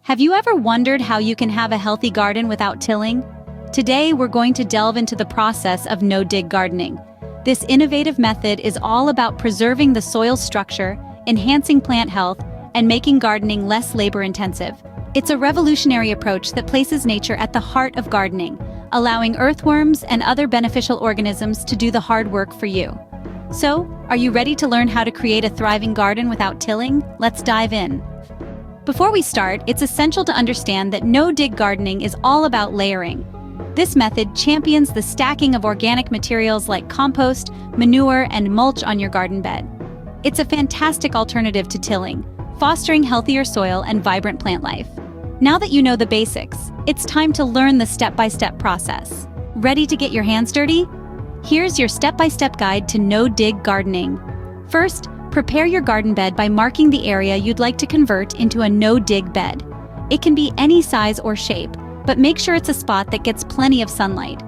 Have you ever wondered how you can have a healthy garden without tilling? Today, we're going to delve into the process of no-dig gardening. This innovative method is all about preserving the soil's structure, enhancing plant health, and making gardening less labor-intensive. It's a revolutionary approach that places nature at the heart of gardening, allowing earthworms and other beneficial organisms to do the hard work for you. So, are you ready to learn how to create a thriving garden without tilling? Let's dive in. Before we start, it's essential to understand that no-dig gardening is all about layering. This method champions the stacking of organic materials like compost, manure, and mulch on your garden bed. It's a fantastic alternative to tilling, fostering healthier soil and vibrant plant life. Now that you know the basics, it's time to learn the step-by-step process. Ready to get your hands dirty? Here's your step-by-step guide to no-dig gardening. First, prepare your garden bed by marking the area you'd like to convert into a no-dig bed. It can be any size or shape, but make sure it's a spot that gets plenty of sunlight.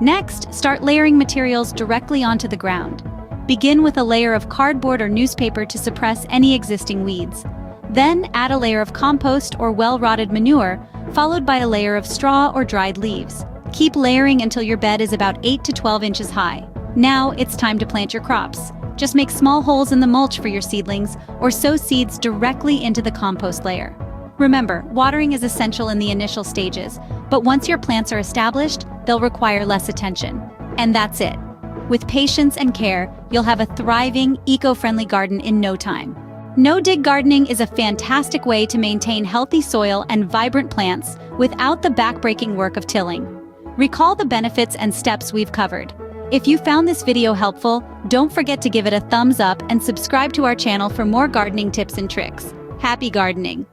Next, start layering materials directly onto the ground. Begin with a layer of cardboard or newspaper to suppress any existing weeds. Then add a layer of compost or well-rotted manure, followed by a layer of straw or dried leaves. Keep layering until your bed is about 8 to 12 inches high. Now it's time to plant your crops. Just make small holes in the mulch for your seedlings or sow seeds directly into the compost layer. Remember, watering is essential in the initial stages, but once your plants are established, they'll require less attention. And that's it. With patience and care, you'll have a thriving, eco-friendly garden in no time. No-dig gardening is a fantastic way to maintain healthy soil and vibrant plants without the backbreaking work of tilling. Recall the benefits and steps we've covered. If you found this video helpful, don't forget to give it a thumbs up and subscribe to our channel for more gardening tips and tricks. Happy gardening!